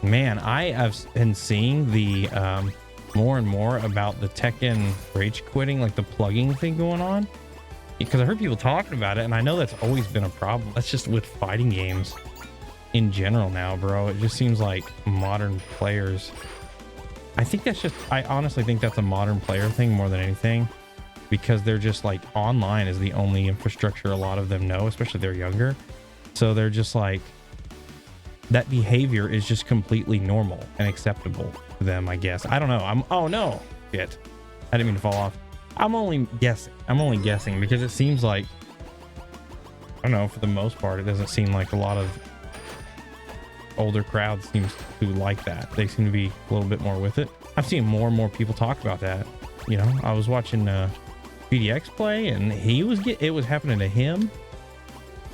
Man, I have been seeing the more and more about the Tekken rage quitting, like the plugging thing going on, because I heard people talking about it, and I know that's always been a problem. That's just with fighting games in general now, bro. It just seems like modern players, I honestly think that's a modern player thing more than anything, because they're just like, online is the only infrastructure a lot of them know, especially they're younger. So they're just like, that behavior is just completely normal and acceptable to them, I guess. I don't know. Oh no, shit. I didn't mean to fall off. I'm only guessing because it seems like, I don't know, for the most part, it doesn't seem like a lot of older crowds seems to like that. They seem to be a little bit more with it. I've seen more and more people talk about that. You know, I was watching BDX play, and it was happening to him,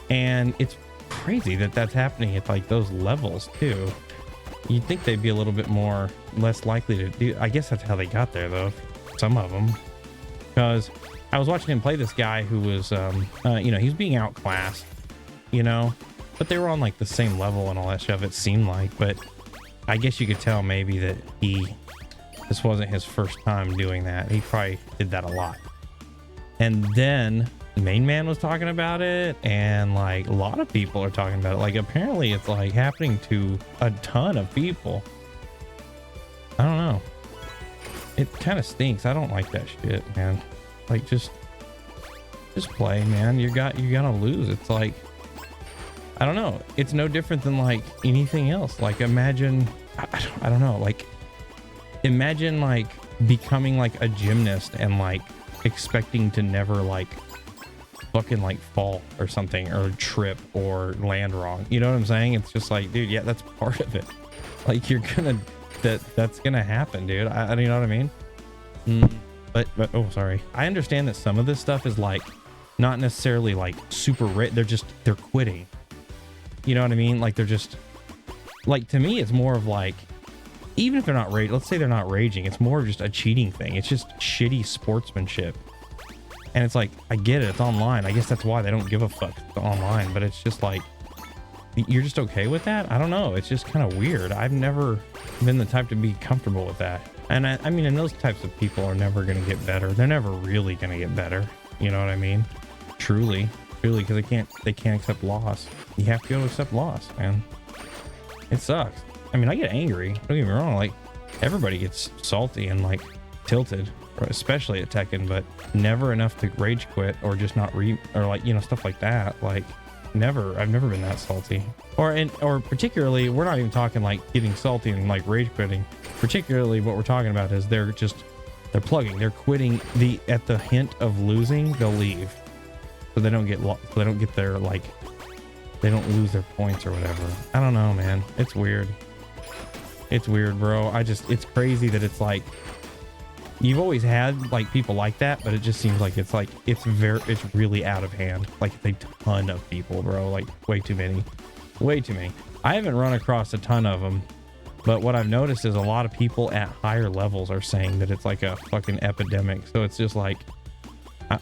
and it's crazy that that's happening at like those levels too. You'd think they'd be a little bit less likely to do. I guess that's how they got there, though, some of them, because I was watching him play this guy who was you know, he's being outclassed, you know, but they were on like the same level and all that stuff, it seemed like. But I guess you could tell maybe that this wasn't his first time doing that. He probably did that a lot. And then the main man was talking about it, and like a lot of people are talking about it. Like apparently it's like happening to a ton of people. I don't know. It kind of stinks. I don't like that shit, man. Like just play, man. You're gonna lose. It's like, I don't know. It's no different than like anything else. Like imagine, I don't know. Like imagine like becoming like a gymnast and like expecting to never like fucking like fall or something, or trip or land wrong. You know what I'm saying? It's just like, dude, yeah, that's part of it. Like that's gonna happen, dude. I you know what I mean? But oh, sorry. I understand that some of this stuff is like not necessarily like super they're quitting. You know what I mean? Like they're just like, to me, it's more of like, even if they're not let's say they're not raging, it's more of just a cheating thing. It's just shitty sportsmanship. And it's like, I get it, it's online. I guess that's why they don't give a fuck, it's online. But it's just like, you're just okay with that? I don't know. It's just kind of weird. I've never been the type to be comfortable with that. And I mean, and those types of people are never going to get better. They're never really going to get better. You know what I mean? Truly, because they can't accept loss. You have to go accept loss, man. It sucks. I mean, I get angry. Don't get me wrong. Like, everybody gets salty and like tilted, especially at Tekken, but never enough to rage quit or just not or like, you know, stuff like that. Like, never. I've never been that salty. Or particularly, we're not even talking like getting salty and like rage quitting. Particularly, what we're talking about is they're plugging. They're quitting at the hint of losing, they'll leave, so they don't get their like, they don't lose their points or whatever. I don't know, man. It's weird. It's weird, bro. It's crazy that it's like, you've always had like people like that, but it just seems like it's really out of hand. Like it's a ton of people, bro. Like way too many. I haven't run across a ton of them, but what I've noticed is a lot of people at higher levels are saying that it's like a fucking epidemic. So it's just like,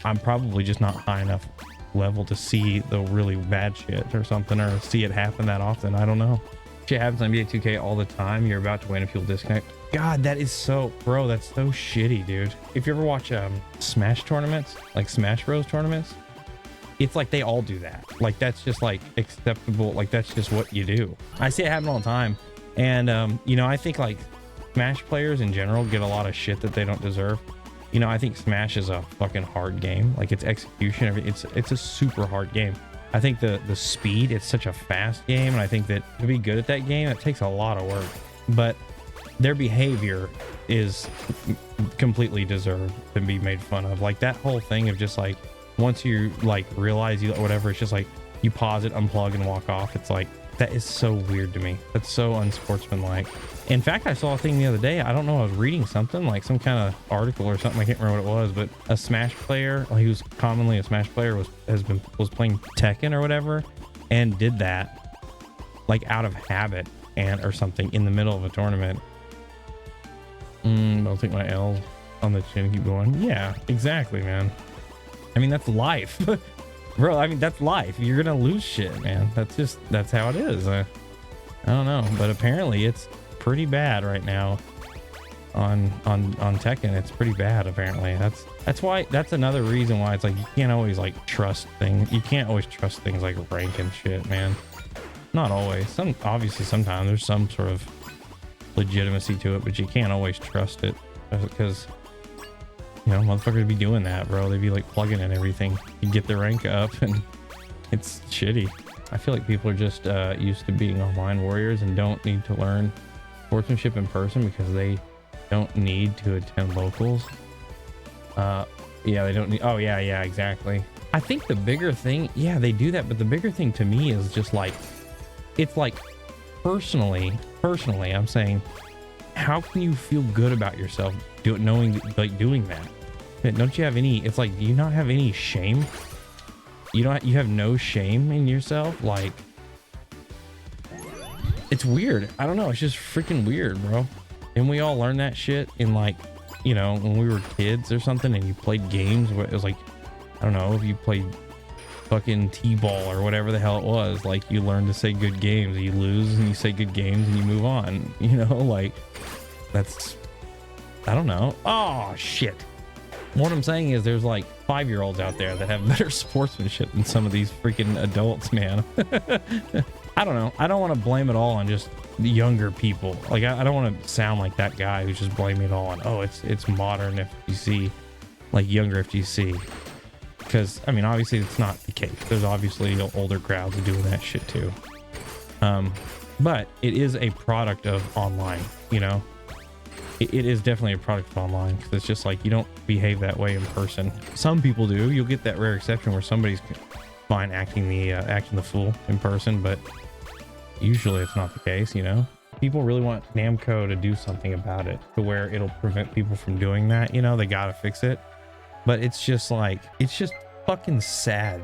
I'm probably just not high enough level to see the really bad shit or something, or see it happen that often. I don't know. Shit happens on NBA 2K all the time. You're about to win if you'll disconnect. God, that is so, bro, that's so shitty, dude. If you ever watch Smash tournaments, like Smash Bros tournaments, it's like they all do that. Like that's just like acceptable. Like that's just what you do. I see it happen all the time. And you know, I think like Smash players in general get a lot of shit that they don't deserve. You know, I think Smash is a fucking hard game. Like its execution, it's a super hard game. I think the speed, it's such a fast game, and I think that to be good at that game, it takes a lot of work. But their behavior is completely deserved to be made fun of. Like that whole thing of just like, once you like realize you whatever, it's just like you pause it, unplug, and walk off. It's like, that is so weird to me. That's so unsportsmanlike. In fact, I saw a thing the other day. I don't know. I was reading something, like some kind of article or something. I can't remember what it was, but a Smash player, he was commonly a Smash player, was playing Tekken or whatever, and did that like out of habit or something in the middle of a tournament. I'll take my L on the chin. Keep going. Yeah, exactly, man. I mean, that's life. Bro, I mean, that's life. You're gonna lose shit, man. That's how it is. I I don't know, but apparently it's pretty bad right now on Tekken. It's pretty bad apparently. That's another reason why it's like you can't always like trust things. You can't always trust things like rank and shit, man. Not always. Obviously sometimes there's some sort of legitimacy to it, but you can't always trust it because you know motherfuckers would be doing that, bro. They'd be like plugging in everything. You get the rank up and it's shitty. I feel like people are just used to being online warriors and don't need to learn sportsmanship in person because they don't need to attend locals. Yeah, they don't need. Oh yeah, exactly. I think the bigger thing, yeah, they do that, but the bigger thing to me is just like, it's like personally, I'm saying, how can you feel good about yourself knowing like doing that? Don't you have any? It's like, do you not have any shame? You have no shame in yourself. Like, it's weird. I don't know. It's just freaking weird, bro. And we all learned that shit in like, you know, when we were kids or something and you played games where it was like, I don't know, if you played fucking T-ball or whatever the hell it was, like you learn to say good games. You lose and you say good games and you move on, you know, like that's, I don't know. Oh shit. What I'm saying is there's like 5-year-olds out there that have better sportsmanship than some of these freaking adults, man. I don't know. I don't want to blame it all on just the younger people. Like I don't want to sound like that guy who's just blaming it all on, oh, it's modern FGC, like younger FGC. Because I mean, obviously it's not the case. There's obviously older crowds doing that shit too. But it is a product of online, you know. It is definitely a product of online because it's just like you don't behave that way in person. Some people do. You'll get that rare exception where somebody's fine acting the fool in person, but usually it's not the case, you know. People really want Namco to do something about it to where it'll prevent people from doing that, you know. They gotta fix it, but it's just like, it's just fucking sad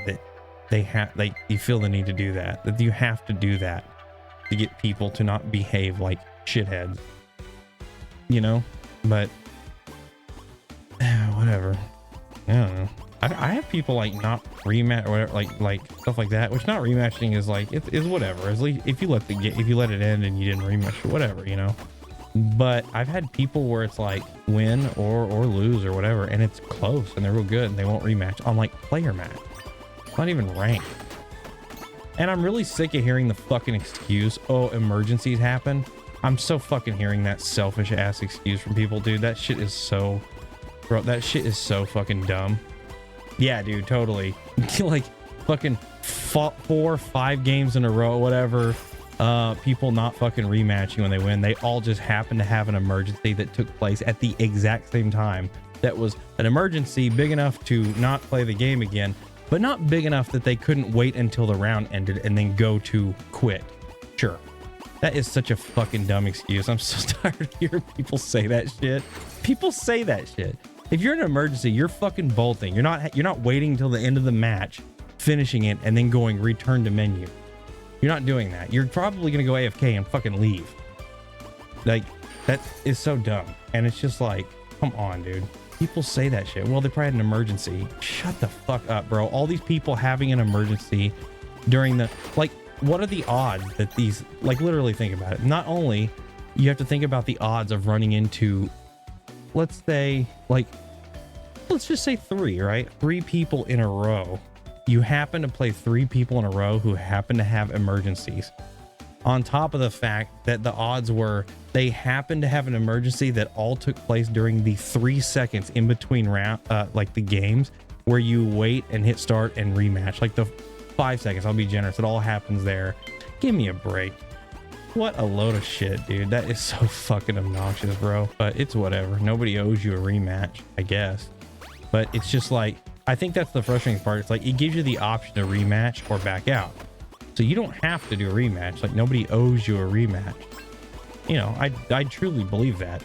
that you feel the need to do that you have to do that to get people to not behave like shitheads, you know. But whatever. I don't know. I have people like not rematch or whatever, like stuff like that, which not rematching is like, it is whatever. At least if you let it end and you didn't rematch or whatever, you know. But I've had people where it's like win or lose or whatever, and it's close and they're real good and they won't rematch on like player match, not even ranked. And I'm really sick of hearing the fucking excuse, oh, emergencies happen. I'm so fucking hearing that selfish ass excuse from people, dude. That shit is so, bro, that shit is so fucking dumb. Yeah, dude, totally. Like fucking 4 or 5 games in a row, whatever. People not fucking rematching when they win. They all just happen to have an emergency that took place at the exact same time. That was an emergency big enough to not play the game again, but not big enough that they couldn't wait until the round ended and then go to quit. Sure. That is such a fucking dumb excuse. I'm so tired of hearing people say that shit. People say that shit. If you're in an emergency, you're fucking bolting. You're not waiting until the end of the match, finishing it, and then going return to menu. You're not doing that. You're probably gonna go AFK and fucking leave. Like, that is so dumb. And it's just like, come on, dude. People say that shit. Well, they probably had an emergency. Shut the fuck up, bro. All these people having an emergency during the, like, what are the odds that these, like, literally think about it. Not only you have to think about the odds of running into, let's say, like, let's just say 3, right? 3 people in a row. You happen to play 3 people in a row who happen to have emergencies. On top of the fact that the odds were they happened to have an emergency that all took place during the 3 seconds in between round, like the games where you wait and hit start and rematch, like the 5 seconds. I'll be generous. It all happens there. Give me a break. What a load of shit, dude. That is so fucking obnoxious, bro. But it's whatever. Nobody owes you a rematch, I guess. But it's just like, I think that's the frustrating part. It's like it gives you the option to rematch or back out. So you don't have to do a rematch. Like nobody owes you a rematch. You know, I truly believe that.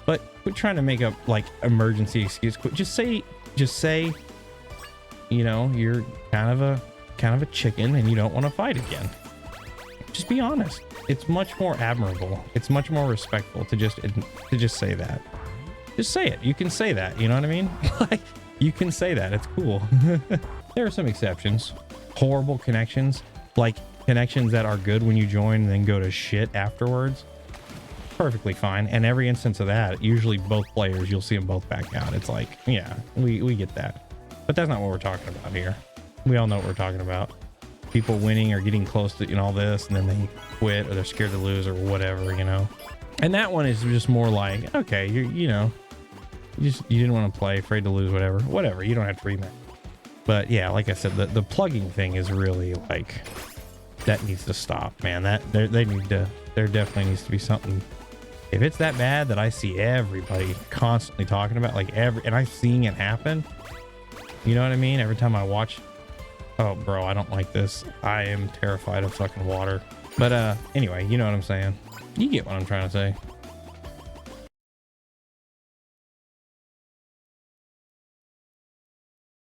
But quit trying to make up like emergency excuse. Just say, you know, you're kind of a chicken and you don't want to fight again. Just be honest. It's much more admirable. It's much more respectful to just say that. Just say it. You can say that. You know what I mean? Like, you can say that. It's cool. There are some exceptions. Horrible connections. Like connections that are good when you join and then go to shit afterwards, perfectly fine. And every instance of that, usually both players, you'll see them both back out. It's like, yeah, we get that, but that's not what we're talking about here. We all know what we're talking about. People winning or getting close to, you know, all this, and then they quit or they're scared to lose or whatever, you know. And that one is just more like, okay, you know, you didn't want to play, afraid to lose, whatever. You don't have to rematch. But yeah, like I said, the plugging thing is really like, that needs to stop, man. That there definitely needs to be something. If it's that bad that I see everybody constantly talking about, like and I'm seeing it happen, you know what I mean? Every time I watch, oh bro, I don't like this. I am terrified of fucking water. But anyway, you know what I'm saying. You get what I'm trying to say.